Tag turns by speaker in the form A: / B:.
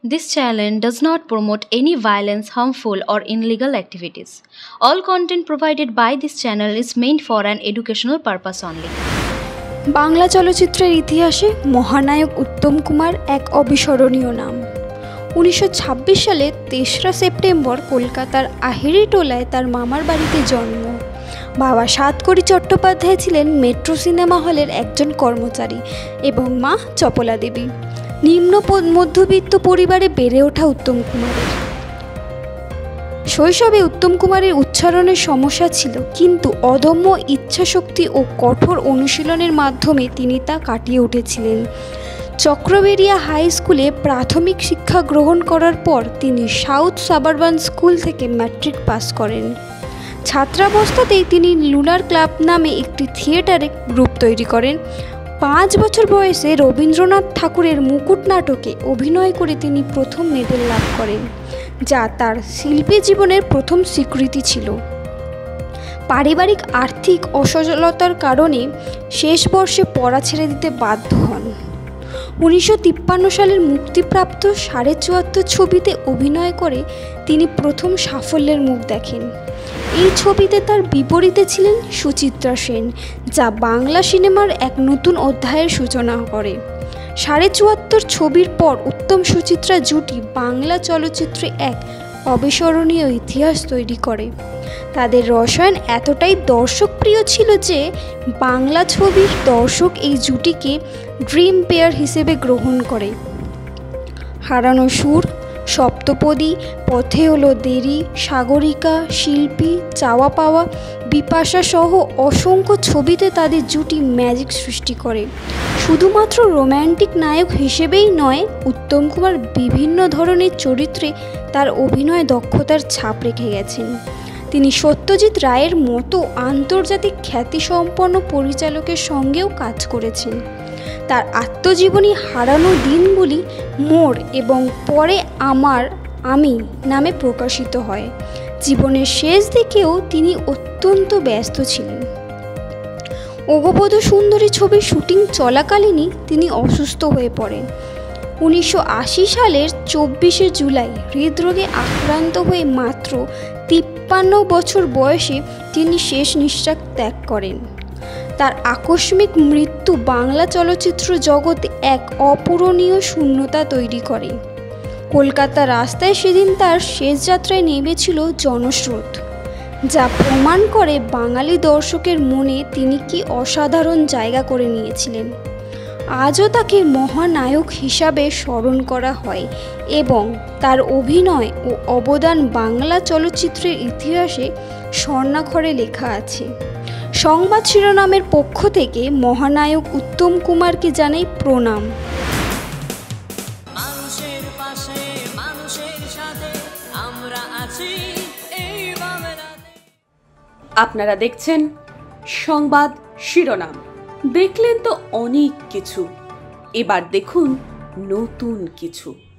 A: This channel does not promote any violence, harmful, or illegal activities. All content provided by this channel is meant for an educational purpose only.
B: Bangla চলচ্চিত্রের ইতিহাসে মহানায়ক উত্তম কুমার এক অবিস্মরণীয় নাম। 1926 সালে 3রা September কলকাতার আহিরিটোলায় তার মামার বাড়িতে জন্ম। বাবা সাতকড়ি চট্টোপাধ্যায় ছিলেন মেট্রো সিনেমা হলের একজন কর্মচারী এবং মা চপলা দেবী। নিম্ন মধ্যবিত্ত পরিবারে বেড়ে ওঠা উত্তম কুমারের শৈশবে উত্তম কুমারের উচ্চারণের সমস্যা ছিল, কিন্তু অদম্য ইচ্ছাশক্তি ও কঠোর অনুশীলনের মাধ্যমে তিনি তা কাটিয়ে উঠেছিলেন। চক্রবেড়িয়া হাই স্কুলে প্রাথমিক শিক্ষা গ্রহণ করার পর তিনি সাউথ সাবারবান স্কুল থেকে ম্যাট্রিক পাস করেন। ছাত্রাবস্থাতেই তিনি লুনার ক্লাব নামে একটি থিয়েটারে গ্রুপ তৈরি করেন। 5 বছর বয়সে রবীন্দ্রনাথ ঠাকুরের মুকুট নাটকে অভিনয় করে তিনি প্রথম মেডেল লাভ করেন, যা তার শিল্পী জীবনের প্রথম স্বীকৃতি ছিল। পারিবারিক আর্থিক অসচ্ছলতার কারণে শেষ বর্ষে পড়া ছেড়ে দিতে বাধ্য হন। 1953 সালের মুক্তিপ্রাপ্ত 74.5 ছবিতে অভিনয় করে তিনি প্রথম সাফল্যের মুখ দেখেন। এই ছবিতে তার বিপরীতে ছিলেন সুচিত্রা সেন, যা বাংলা সিনেমার এক নতুন অধ্যায়ের সূচনা করে। 74.5 ছবির পর উত্তম সুচিত্রা জুটি বাংলা চলচ্চিত্রে এক অবিস্মরণীয় ইতিহাস তৈরি করে। তাদের রসায়ন এতটাই দর্শকপ্রিয় ছিল যে বাংলা ছবির দর্শক এই জুটিকে ড্রিম পেয়ার হিসেবে গ্রহণ করে। হারানো সুর, সপ্তপদী, পথে হলো দেরি, সাগরিকা, শিল্পী, চাওয়া পাওয়া, বিপাশা সহ অসংখ্য ছবিতে তাদের জুটি ম্যাজিক সৃষ্টি করে। শুধুমাত্র রোম্যান্টিক নায়ক হিসেবেই নয়, উত্তম কুমার বিভিন্ন ধরনের চরিত্রে তার অভিনয় দক্ষতার ছাপ রেখে গেছেন। তিনি সত্যজিৎ রায়ের মতো আন্তর্জাতিক খ্যাতিসম্পন্ন পরিচালকের সঙ্গেও কাজ করেছেন। তার আত্মজীবনী হারানো দিনগুলি, মোর এবং পরে আমি নামে প্রকাশিত হয়। জীবনের শেষ দিকেও তিনি অত্যন্ত ব্যস্ত ছিলেন। অগবধূ সুন্দরী ছবির শুটিং চলাকালীনই তিনি অসুস্থ হয়ে পড়েন। 1980 সালের 24শে জুলাই হৃদরোগে আক্রান্ত হয়ে মাত্র 53 বছর বয়সে তিনি শেষ নিঃশ্বাস ত্যাগ করেন। তার আকস্মিক মৃত্যু বাংলা চলচ্চিত্র জগতে এক অপূরণীয় শূন্যতা তৈরি করে। কলকাতার রাস্তায় সেদিন তার শেষ যাত্রায় নেমেছিল জনস্রোত, যা প্রমাণ করে বাঙালি দর্শকের মনে তিনি কি অসাধারণ জায়গা করে নিয়েছিলেন। আজও তাকে মহানায়ক হিসাবে স্মরণ করা হয় এবং তার অভিনয় ও অবদান বাংলা চলচ্চিত্রের ইতিহাসে স্বর্ণাক্ষরে লেখা আছে। সংবাদ শিরোনামের পক্ষ থেকে মহানায়ক উত্তম কুমারকে জানাই প্রণাম।
C: আপনারা দেখছেন সংবাদ শিরোনাম। দেখলেন তো অনেক কিছু, এবার দেখুন নতুন কিছু।